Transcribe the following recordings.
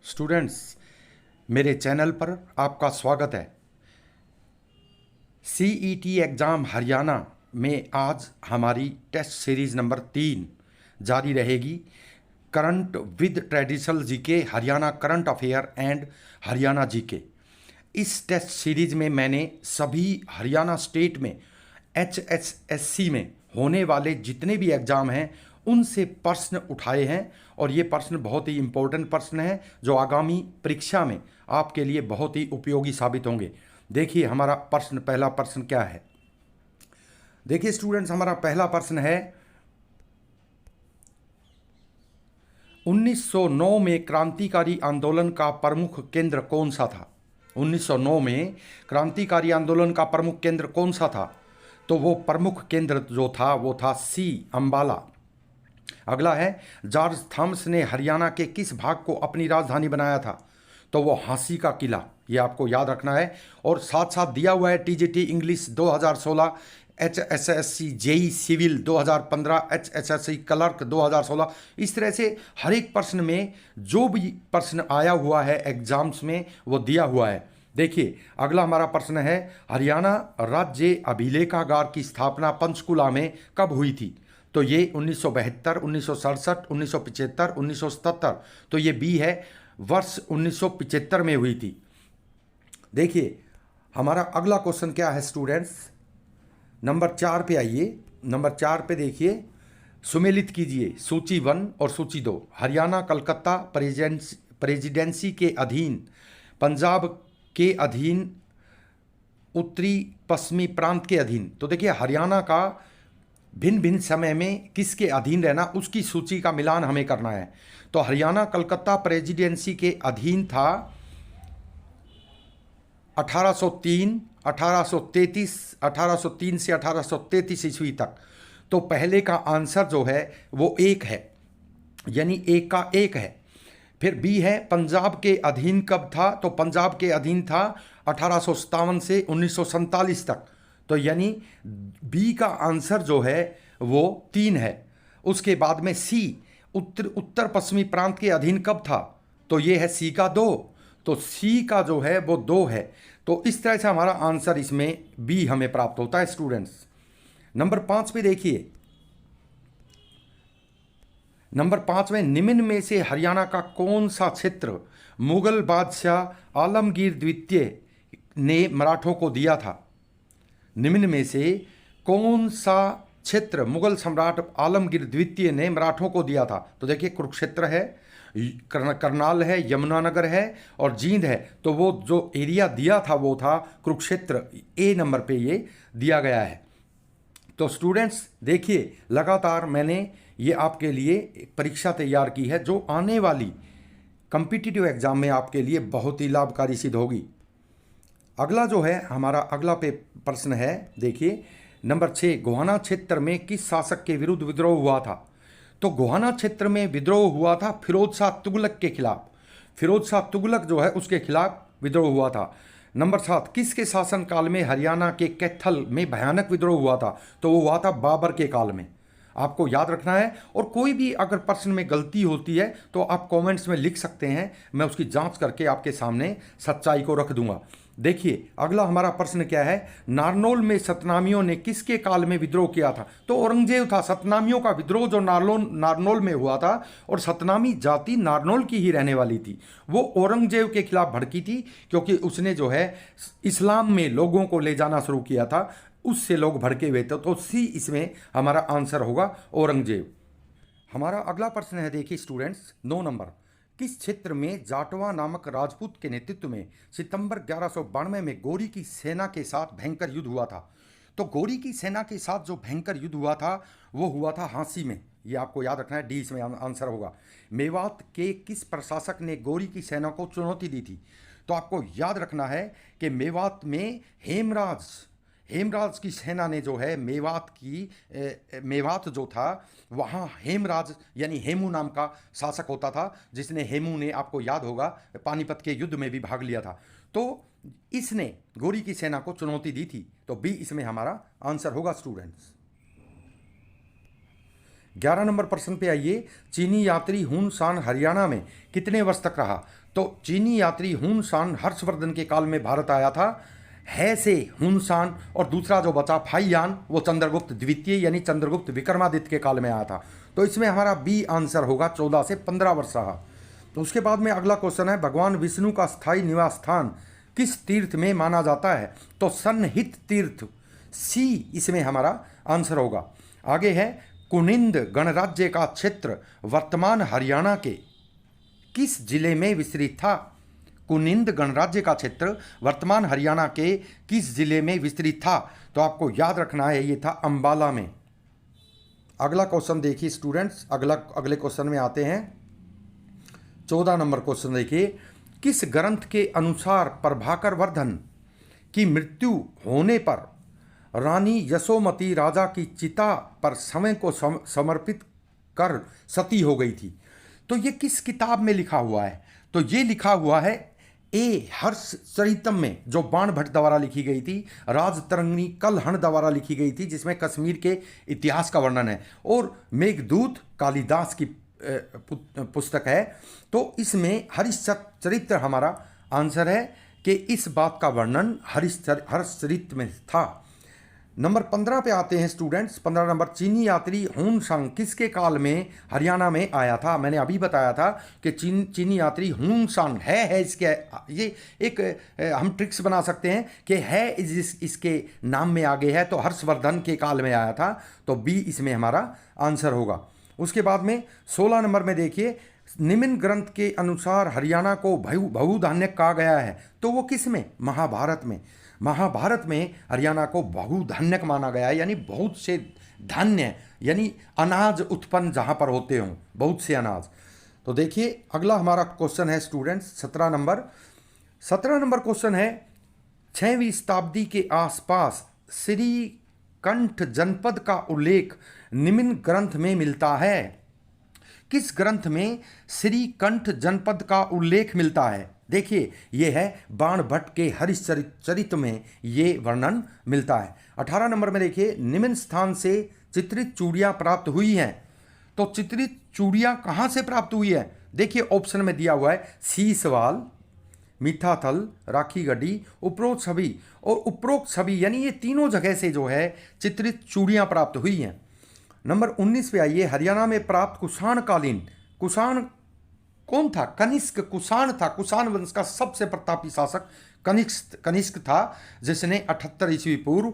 Students, मेरे channel पर आपका स्वागत है। सीईटी एग्ज़ाम हरियाणा में आज हमारी टेस्ट सीरीज़ नंबर 3 जारी रहेगी। Current with traditional GK, Haryana current affair and Haryana GK. इस टेस्ट सीरीज़ में मैंने सभी हरियाणा स्टेट में HSSC में होने वाले जितने भी एग्ज़ाम हैं उनसे प्रश्न उठाए हैं और ये प्रश्न बहुत ही इम्पोर्टेंट प्रश्न हैं जो आगामी परीक्षा में आपके लिए बहुत ही उपयोगी साबित होंगे। देखिए हमारा पहला प्रश्न क्या है। देखिए स्टूडेंट्स, हमारा पहला प्रश्न है 1909 में क्रांतिकारी आंदोलन का प्रमुख केंद्र कौन सा था। 1909 में क्रांतिकारी आंदोलन का प्रमुख केंद्र कौन सा था? तो वो प्रमुख केंद्र जो था वो था सी, अंबाला। अगला है, जॉर्ज थॉमस ने हरियाणा के किस भाग को अपनी राजधानी बनाया था? तो वो झांसी का किला। ये आपको याद रखना है। और साथ साथ दिया हुआ है TGT English 2016, HSSC JE civil 2015, HSSC clerk 2016। इस तरह से हर एक प्रश्न में जो भी प्रश्न आया हुआ है एग्जाम्स में वो दिया हुआ है। देखिए अगला हमारा प्रश्न है, हरियाणा राज्य अभिलेखागार की स्थापना पंचकुला में कब हुई थी? तो ये 1972, 1967, 1975, 1977। तो ये बी है, वर्ष 1975 में हुई थी। देखिए हमारा अगला क्वेश्चन क्या है स्टूडेंट्स, नंबर 4 पे आइए। नंबर 4 पे देखिए, सुमेलित कीजिए सूची 1 और सूची 2। हरियाणा कलकत्ता प्रेसिडेंसी के अधीन, पंजाब के अधीन, उत्तरी पश्चिमी प्रांत के अधीन। तो देखिए हरियाणा का भिन्न भिन्न समय में किसके अधीन रहना, उसकी सूची का मिलान हमें करना है। तो हरियाणा कलकत्ता प्रेसिडेंसी के अधीन था 1803, 1833, 1803 से 1833 ईस्वी तक। तो पहले का आंसर जो है वो एक है, यानी एक का एक है। फिर बी है, पंजाब के अधीन कब था? तो पंजाब के अधीन था 1857 से 1947 तक। तो यानी बी का आंसर जो है वो 3 है। उसके बाद में सी, उत्तर पश्चिमी प्रांत के अधीन कब था? तो ये है सी का 2। तो सी का जो है वो 2 है। तो इस तरह से हमारा आंसर इसमें बी हमें प्राप्त होता है स्टूडेंट्स। नंबर 5 पे देखिए, नंबर 5 में निम्न में से हरियाणा का कौन सा क्षेत्र मुगल बादशाह आलमगीर द्वितीय ने मराठों को दिया था? निम्न में से कौन सा क्षेत्र मुगल सम्राट आलमगीर द्वितीय ने मराठों को दिया था? तो देखिए कुरुक्षेत्र है, करनाल है, यमुनानगर है और जींद है। तो वो जो एरिया दिया था वो था कुरुक्षेत्र। ए नंबर पे ये दिया गया है। तो स्टूडेंट्स देखिए, लगातार मैंने ये आपके लिए एक परीक्षा तैयार की है जो आने वाली कॉम्पिटिटिव एग्जाम में आपके लिए बहुत ही लाभकारी सिद्ध होगी। अगला जो है हमारा अगला प्रश्न है, देखिए नंबर 6, गोहाना क्षेत्र में किस शासक के विरुद्ध विद्रोह हुआ था? तो गोहाना क्षेत्र में विद्रोह हुआ था फिरोज शाह तुगलक के खिलाफ। फिरोज शाह तुगलक जो है उसके खिलाफ विद्रोह हुआ था। नंबर 7, किसके शासनकाल में हरियाणा के कैथल में भयानक विद्रोह हुआ था? तो वो हुआ था बाबर के काल में। आपको याद रखना है। और कोई भी अगर प्रश्न में गलती होती है तो आप कमेंट्स में लिख सकते हैं, मैं उसकी जांच करके आपके सामने सच्चाई को रख दूंगा। देखिए अगला हमारा प्रश्न क्या है, नारनौल में सतनामियों ने किसके काल में विद्रोह किया था? तो औरंगजेब था। सतनामियों का विद्रोह जो नारनौल में हुआ था, और सतनामी जाति नारनौल की ही रहने वाली थी। वो औरंगजेब के खिलाफ भड़की थी क्योंकि उसने जो है इस्लाम में लोगों को ले जाना शुरू किया था, उससे लोग भड़के हुए थे। तो सी इसमें हमारा आंसर होगा, औरंगजेब। हमारा अगला प्रश्न है, देखिए स्टूडेंट्स 9 नंबर, किस क्षेत्र में जाटवा नामक राजपूत के नेतृत्व में सितंबर 1192 में गोरी की सेना के साथ भयंकर युद्ध हुआ था? तो गोरी की सेना के साथ जो भयंकर युद्ध हुआ था वो हुआ था झांसी में। ये आपको याद रखना है, डी इसमें आंसर होगा। मेवात के किस प्रशासक ने गोरी की सेना को चुनौती दी थी? तो आपको याद रखना है कि मेवात में हेमराज की सेना ने जो है मेवात जो था वहाँ हेमराज यानी हेमू नाम का शासक होता था, जिसने हेमू ने आपको याद होगा पानीपत के युद्ध में भी भाग लिया था। तो इसने गोरी की सेना को चुनौती दी थी। तो बी इसमें हमारा आंसर होगा स्टूडेंट्स। 11 नंबर प्रश्न पे आइए, चीनी यात्री हुन सान हरियाणा में कितने वर्ष तक रहा? तो चीनी यात्री हुन सान हर्षवर्धन के काल में भारत आया था। है से हुन सान और दूसरा जो बचा फाइयान वो चंद्रगुप्त द्वितीय यानी चंद्रगुप्त विक्रमादित्य के काल में आया था। तो इसमें हमारा बी आंसर होगा, 14 से 15 वर्ष रहा। तो उसके बाद में अगला क्वेश्चन है, भगवान विष्णु का स्थायी निवास स्थान किस तीर्थ में माना जाता है? तो सन्निहित तीर्थ, सी इसमें हमारा आंसर होगा। आगे है, कुनिंद गणराज्य का क्षेत्र वर्तमान हरियाणा के किस जिले में विस्तृत था? कुनिंद गणराज्य का क्षेत्र वर्तमान हरियाणा के किस जिले में विस्तृत था? तो आपको याद रखना है, ये था अंबाला में। अगला क्वेश्चन देखिए स्टूडेंट्स, अगले क्वेश्चन में आते हैं। 14 नंबर क्वेश्चन देखिए, किस ग्रंथ के अनुसार प्रभाकर वर्धन की मृत्यु होने पर रानी यशोमती राजा की चिता पर समय को समर्पित कर सती हो गई थी? तो ये किस किताब में लिखा हुआ है? तो ये लिखा हुआ है ए हर्षचरितम में, जो बाण भट्ट द्वारा लिखी गई थी, राजतरंगिणी कलहण द्वारा लिखी गई थी, जिसमें कश्मीर के इतिहास का वर्णन है, और मेघदूत कालिदास की पुस्तक है। तो इसमें हर्षचरित्र हमारा आंसर है कि इस बात का वर्णन हर्षचरित्र में था। नंबर 15 पे आते हैं स्टूडेंट्स। 15 नंबर, चीनी यात्री हुन सांग किसके काल में हरियाणा में आया था? मैंने अभी बताया था कि चीनी यात्री हुन सांग है इसके, ये एक हम ट्रिक्स बना सकते हैं कि है इसके नाम में आगे है, तो हर्षवर्धन के काल में आया था, तो बी इसमें हमारा आंसर होगा। उसके बाद में 16 नंबर में देखिए, निम्न ग्रंथ के अनुसार हरियाणा को बहुधान्य कहा गया है, तो वो किस में? महाभारत में। महाभारत में हरियाणा को बहुधान्यक माना गया है, यानी बहुत से धान्य यानी अनाज उत्पन्न जहाँ पर होते हों, बहुत से अनाज। तो देखिए अगला हमारा क्वेश्चन है स्टूडेंट्स 17 नंबर। 17 नंबर क्वेश्चन है, 6वीं शताब्दी के आसपास श्रीकंठ जनपद का उल्लेख निम्न ग्रंथ में मिलता है? किस ग्रंथ में श्रीकंठ जनपद का उल्लेख मिलता है? देखिए ये है बाण भट्ट के हरिश्चरित में ये वर्णन मिलता है। 18 नंबर में देखिए, निम्न स्थान से चित्रित चूड़ियाँ प्राप्त हुई हैं, तो चित्रित चूड़ियाँ कहाँ से प्राप्त हुई है? देखिए ऑप्शन में दिया हुआ है, सीसवाल, मीठा थल, राखी गढ़ी, उपरोक्त छवि। और उपरोक्त छवि यानी ये तीनों जगह से जो है चित्रित चूड़ियाँ प्राप्त हुई हैं। नंबर 19 पे आइए, हरियाणा में प्राप्त कुषाणकालीन, कुषाण कौन था? कनिष्क कुषाण था। कुषाण वंश का सबसे प्रतापी शासक कनिष्क था, जिसने 78 ईस्वी पूर्व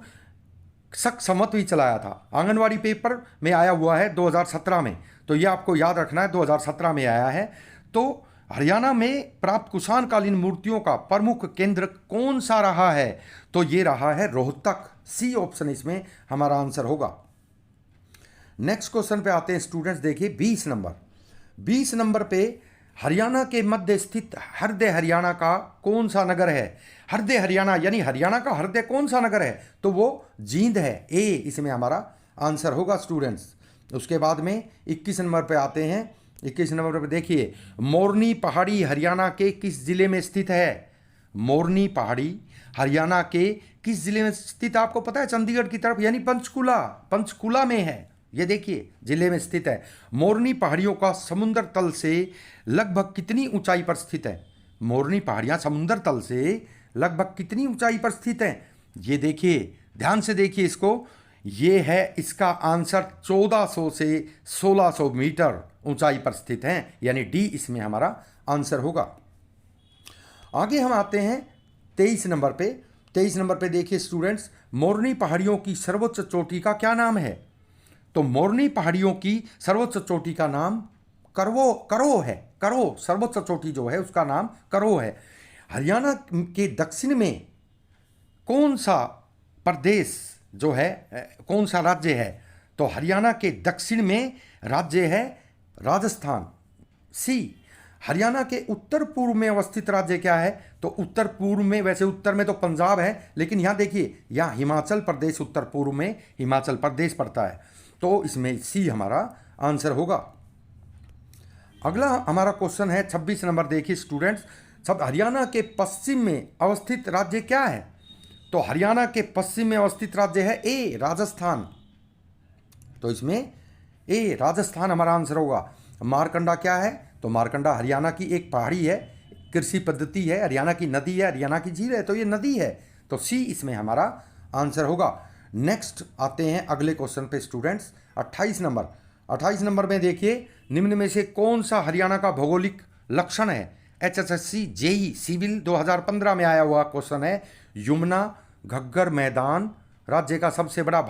शक संवत भी चलाया था। आंगनवाड़ी पेपर में आया हुआ है 2017 में, तो ये आपको याद रखना है, 2017 में आया है। तो हरियाणा में प्राप्त कुषाणकालीन मूर्तियों का प्रमुख केंद्र कौन सा रहा है? तो ये रहा है रोहतक, सी ऑप्शन इसमें हमारा आंसर होगा। नेक्स्ट क्वेश्चन पे आते हैं स्टूडेंट्स, देखिए 20 नंबर। 20 नंबर पे, हरियाणा के मध्य स्थित हृदय हरियाणा का कौन सा नगर है? हृदय हरियाणा यानी हरियाणा का हृदय कौन सा नगर है? तो वो जींद है, ए इसमें हमारा आंसर होगा स्टूडेंट्स। उसके बाद में 21 नंबर पे आते हैं। 21 नंबर पे देखिए, मोरनी पहाड़ी हरियाणा के किस जिले में स्थित है? मोरनी पहाड़ी हरियाणा के किस जिले में स्थित है? आपको पता है, चंडीगढ़ की तरफ यानी पंचकुला, पंचकुला में है, ये देखिए जिले में स्थित है। मोरनी पहाड़ियों का समुद्र तल से लगभग कितनी ऊंचाई पर स्थित है? मोरनी पहाड़ियां समुद्र तल से लगभग कितनी ऊंचाई पर स्थित हैं? ये देखिए, ध्यान से देखिए इसको, ये है इसका आंसर 1400 से 1600 मीटर ऊंचाई पर स्थित हैं, यानी डी इसमें हमारा आंसर होगा। आगे हम आते हैं 23 नंबर पे। 23 नंबर पे देखिए स्टूडेंट्स, मोरनी पहाड़ियों की सर्वोच्च चोटी का क्या नाम है? तो मोरनी पहाड़ियों की सर्वोच्च चोटी का नाम करो है। करो सर्वोच्च चोटी जो है उसका नाम करो है। हरियाणा के दक्षिण में कौन सा प्रदेश जो है, कौन सा राज्य है? तो हरियाणा के दक्षिण में राज्य है राजस्थान, सी। हरियाणा के उत्तर पूर्व में अवस्थित राज्य क्या है? तो उत्तर पूर्व में, वैसे उत्तर में तो पंजाब है, लेकिन यहाँ देखिए, यहाँ हिमाचल प्रदेश, उत्तर पूर्व में हिमाचल प्रदेश पड़ता है, तो इसमें सी हमारा आंसर होगा। अगला हमारा क्वेश्चन है 26 नंबर, देखिए स्टूडेंट्स, सब हरियाणा के पश्चिम में अवस्थित राज्य क्या है? तो हरियाणा के पश्चिम में अवस्थित राज्य है ए राजस्थान, तो इसमें ए राजस्थान हमारा आंसर होगा। मारकंडा क्या है? तो मारकंडा हरियाणा की एक पहाड़ी है, कृषि पद्धति है, हरियाणा की नदी है, हरियाणा की झील है, तो ये नदी है, तो सी इसमें हमारा आंसर होगा। नेक्स्ट आते हैं अगले क्वेश्चन पे स्टूडेंट्स, 28 नंबर में देखिए, निम्न में से कौन सा हरियाणा का भौगोलिक लक्षण है? HSSC जेई सिविल 2015 में आया हुआ क्वेश्चन है। यमुना घग्गर मैदान राज्य का सबसे बड़ा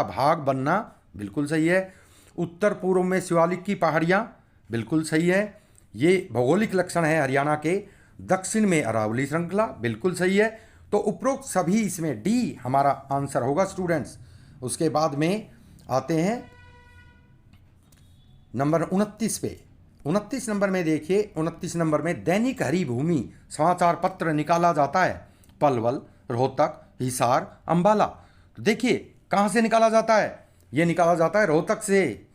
भाग बनना, बिल्कुल सही है। उत्तर पूर्व में शिवालिक की पहाड़ियाँ, बिल्कुल सही है, ये भौगोलिक लक्षण है हरियाणा के। दक्षिण में अरावली श्रृंखला, बिल्कुल सही है। तो उपरोक्त सभी इसमें डी हमारा आंसर होगा स्टूडेंट्स। उसके बाद में आते हैं नंबर 29 पे। 29 नंबर में देखिए, 29 नंबर में दैनिक हरिभूमि समाचार पत्र निकाला जाता है पलवल, रोहतक, हिसार, अंबाला। तो देखिए कहाँ से निकाला जाता है? ये निकाला जाता है रोहतक से।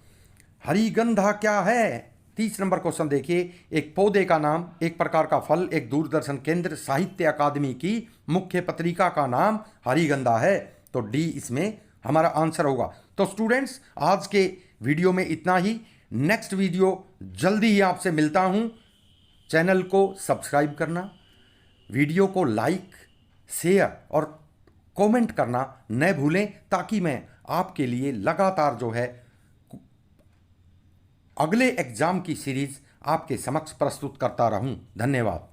हरिगंधा क्या है? 30 नंबर क्वेश्चन देखिए, एक पौधे का नाम, एक प्रकार का फल, एक दूरदर्शन केंद्र, साहित्य अकादमी की मुख्य पत्रिका का नाम हरिगंधा है, तो डी इसमें हमारा आंसर होगा। तो स्टूडेंट्स आज के वीडियो में इतना ही। नेक्स्ट वीडियो जल्दी ही आपसे मिलता हूँ। चैनल को सब्सक्राइब करना, वीडियो को लाइक, शेयर और कमेंट करना न भूलें, ताकि मैं आपके लिए लगातार जो है अगले एग्जाम की सीरीज आपके समक्ष प्रस्तुत करता रहूं। धन्यवाद।